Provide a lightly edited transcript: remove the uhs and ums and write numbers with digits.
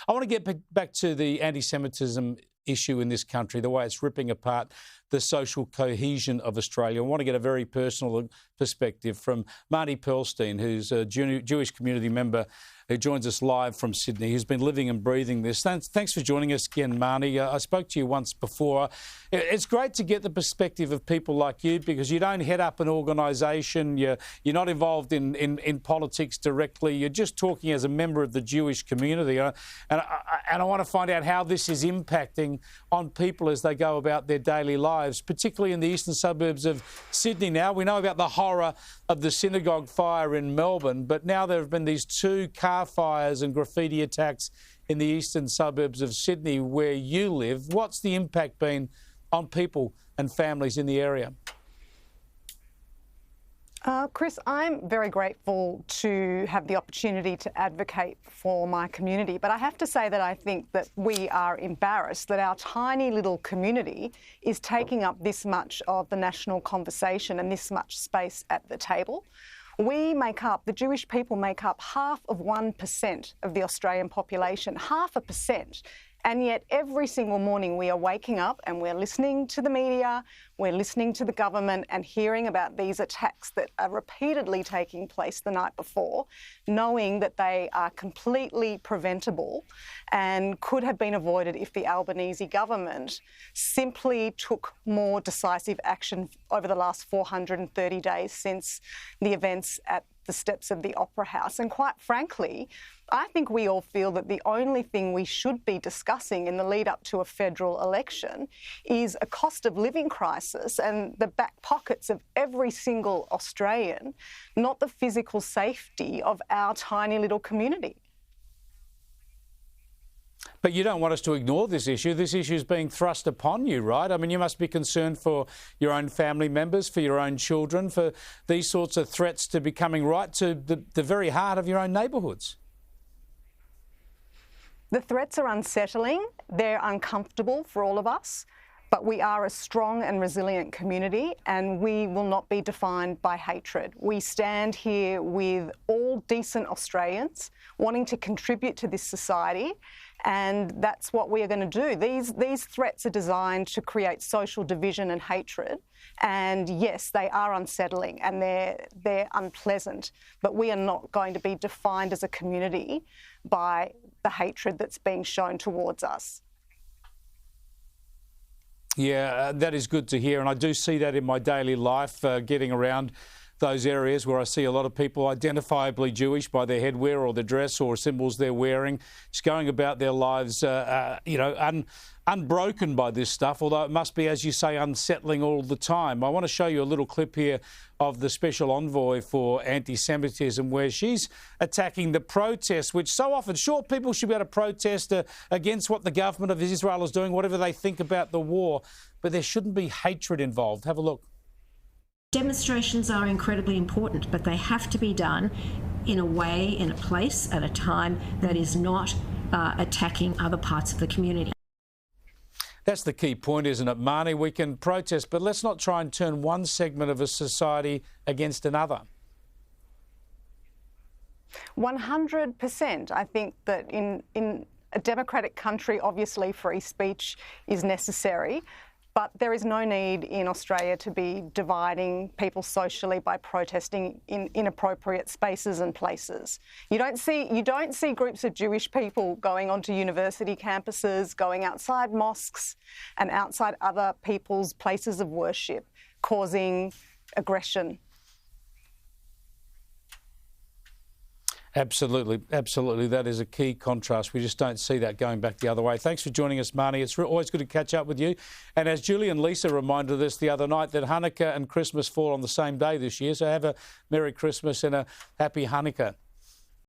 I want to get back to the anti-Semitism issue in this country, the way it's ripping apart the social cohesion of Australia. I want to get a very personal perspective from Marnie Perlstein, who's a Jewish community member who joins us live from Sydney, who's been living and breathing this. Thanks for joining us again, Marnie. I spoke to you once before. It's great to get the perspective of people like you, because you don't head up an organisation, you're not involved in politics directly, you're just talking as a member of the Jewish community. And I want to find out how this is impacting on people as they go about their daily lives, particularly in the eastern suburbs of Sydney now. We know about the horror of the synagogue fire in Melbourne, but now there have been these 2 car fires and graffiti attacks in the eastern suburbs of Sydney where you live. What's the impact been on people and families in the area? Chris, I'm very grateful to have the opportunity to advocate for my community, but I have to say that I think that we are embarrassed that our tiny little community is taking up this much of the national conversation and this much space at the table. The Jewish people make up 0.5% of the Australian population, 0.5%. And yet every single morning we are waking up and we're listening to the media, we're listening to the government and hearing about these attacks that are repeatedly taking place the night before, knowing that they are completely preventable and could have been avoided if the Albanese government simply took more decisive action over the last 430 days since the events at the steps of the Opera House. And quite frankly, I think we all feel that the only thing we should be discussing in the lead up to a federal election is a cost of living crisis and the back pockets of every single Australian, not the physical safety of our tiny little community. But you don't want us to ignore this issue. This issue is being thrust upon you, right? I mean, you must be concerned for your own family members, for your own children, for these sorts of threats to be coming right to the very heart of your own neighbourhoods. The threats are unsettling. They're uncomfortable for all of us. But we are a strong and resilient community, and we will not be defined by hatred. We stand here with all decent Australians wanting to contribute to this society, and that's what we are going to do. These threats are designed to create social division and hatred, and yes, they are unsettling and they're unpleasant, but we are not going to be defined as a community by the hatred that's being shown towards us. Yeah, that is good to hear, and I do see that in my daily life, getting around those areas where I see a lot of people identifiably Jewish by their headwear or their dress or symbols they're wearing, just going about their lives, unbroken by this stuff, although it must be, as you say, unsettling all the time. I want to show you a little clip here of the Special Envoy for Anti-Semitism, where she's attacking the protests, which so often, sure, people should be able to protest against what the government of Israel is doing, whatever they think about the war, but there shouldn't be hatred involved. Have a look. Demonstrations are incredibly important, but they have to be done in a way, in a place, at a time that is not attacking other parts of the community. That's the key point, isn't it, Marnie? We can protest, but let's not try and turn one segment of a society against another. 100%. I think that in a democratic country, obviously free speech is necessary. But there is no need in Australia to be dividing people socially by protesting in inappropriate spaces and places. You don't see groups of Jewish people going onto university campuses, going outside mosques and outside other people's places of worship, causing aggression. Absolutely, absolutely. That is a key contrast. We just don't see that going back the other way. Thanks for joining us, Marnie. It's always good to catch up with you. And as Julie and Lisa reminded us the other night, that Hanukkah and Christmas fall on the same day this year. So have a Merry Christmas and a Happy Hanukkah.